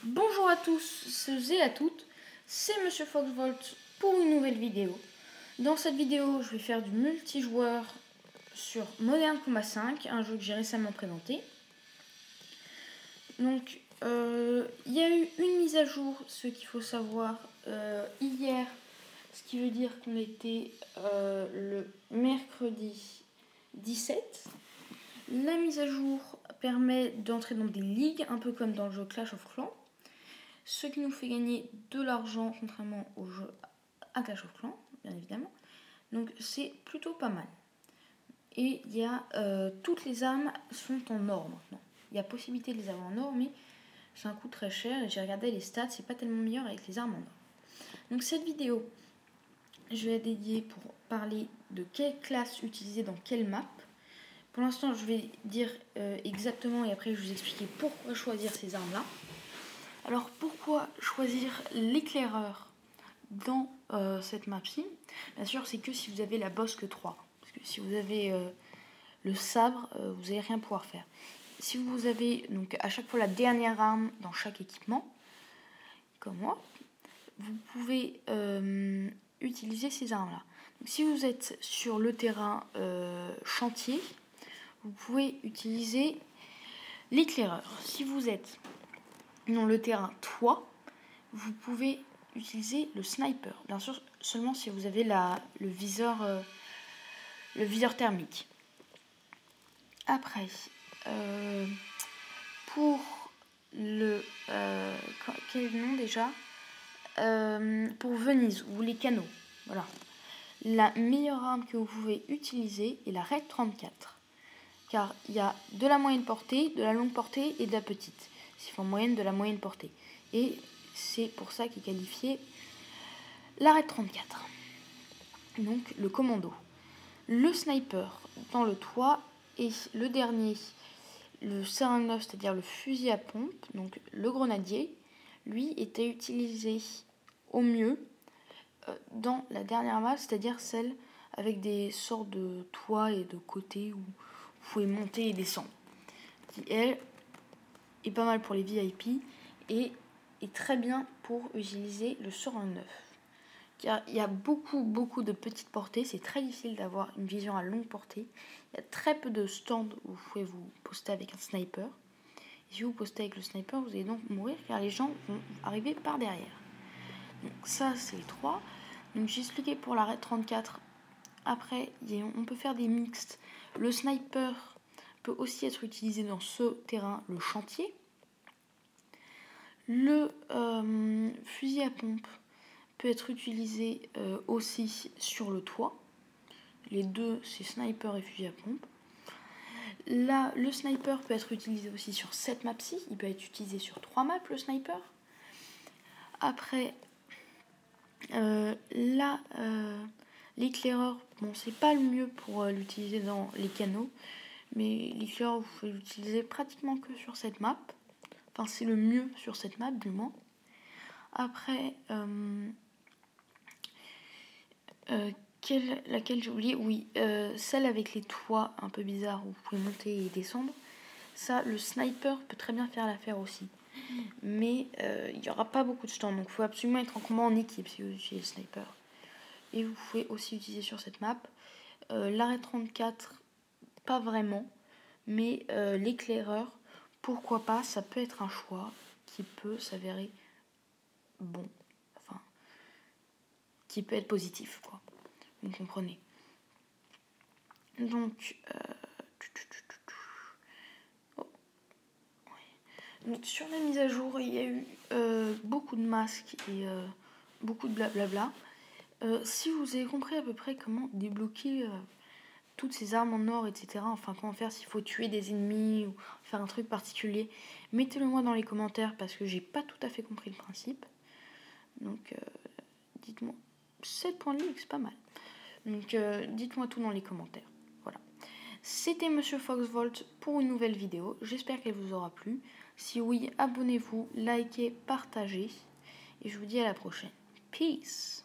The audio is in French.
Bonjour à tous et à toutes, c'est Monsieur Foxvolt pour une nouvelle vidéo. Dans cette vidéo, je vais faire du multijoueur sur Modern Combat 5, un jeu que j'ai récemment présenté. Donc, il y a eu une mise à jour, ce qu'il faut savoir, hier, ce qui veut dire qu'on était le mercredi 17. La mise à jour permet d'entrer dans des ligues, un peu comme dans le jeu Clash of Clans, ce qui nous fait gagner de l'argent, contrairement au jeu à Clash of Clans, bien évidemment. Donc c'est plutôt pas mal. Et il y a toutes les armes sont en or maintenant. Il y a possibilité de les avoir en or, mais c'est un coût très cher. Et j'ai regardé les stats, c'est pas tellement meilleur avec les armes en or. Donc cette vidéo, je vais la dédier pour parler de quelle classe utiliser dans quelle map. Pour l'instant, je vais dire exactement et après je vais vous expliquer pourquoi choisir ces armes-là. Alors pourquoi choisir l'éclaireur dans cette map-ci? Bien sûr, c'est que si vous avez la Bosque 3. Parce que si vous avez le sabre, vous n'allez rien pouvoir faire. Si vous avez donc à chaque fois la dernière arme dans chaque équipement, comme moi, vous pouvez utiliser ces armes-là. Si vous êtes sur le terrain chantier, vous pouvez utiliser l'éclaireur. Si vous êtes dans le terrain toit, vous pouvez utiliser le sniper. Bien sûr, seulement si vous avez le viseur thermique. Après, pour le... quel nom déjà pour Venise ou les canaux. Voilà. La meilleure arme que vous pouvez utiliser est la Red 34. Car il y a de la moyenne portée, de la longue portée et de la petite. C'est en moyenne de la moyenne portée. Et c'est pour ça qu'il est qualifié la Red 34. Donc le commando. Le sniper dans le toit et le dernier, le C9, c'est-à-dire le fusil à pompe, donc le grenadier, lui était utilisé au mieux dans la dernière map, c'est-à-dire celle avec des sortes de toits et de côtés où vous pouvez monter et descendre. Qui, elle, est pas mal pour les VIP et est très bien pour utiliser le C9. Car il y a beaucoup de petites portées, c'est très difficile d'avoir une vision à longue portée. Il y a très peu de stands où vous pouvez vous poster avec un sniper. Et si vous postez avec le sniper, vous allez donc mourir car les gens vont arriver par derrière. Donc ça, c'est les trois. Donc j'ai expliqué pour la Red 34. Après, on peut faire des mixtes. Le sniper peut aussi être utilisé dans ce terrain, le chantier. Le fusil à pompe peut être utilisé aussi sur le toit. Les deux, c'est sniper et fusil à pompe. Là, le sniper peut être utilisé aussi sur cette map-ci. Il peut être utilisé sur 3 maps, le sniper. Après, l'éclaireur, bon, c'est pas le mieux pour l'utiliser dans les canaux. Mais l'éclaireur, vous pouvez l'utiliser pratiquement que sur cette map. Enfin, c'est le mieux sur cette map, du moins. Après, laquelle j'ai oublié? Oui, celle avec les toits un peu bizarres où vous pouvez monter et descendre. Ça, le sniper peut très bien faire l'affaire aussi. Mais il n'y aura pas beaucoup de stands, donc il faut absolument être en combat en équipe si vous utilisez le sniper. Et vous pouvez aussi utiliser sur cette map l'arrêt 34, pas vraiment, mais l'éclaireur, pourquoi pas, ça peut être un choix qui peut s'avérer bon, enfin, qui peut être positif, quoi. Vous comprenez. Donc, donc sur la mise à jour, il y a eu beaucoup de masques et beaucoup de blablabla. Si vous avez compris à peu près comment débloquer toutes ces armes en or, etc., enfin comment faire s'il faut tuer des ennemis ou faire un truc particulier, mettez-le moi dans les commentaires parce que j'ai pas tout à fait compris le principe. Donc dites-moi, 7 points de ligue, c'est pas mal. Donc dites-moi tout dans les commentaires. Voilà. C'était Monsieur Foxvolt pour une nouvelle vidéo. J'espère qu'elle vous aura plu. Si oui, abonnez-vous, likez, partagez. Et je vous dis à la prochaine. Peace!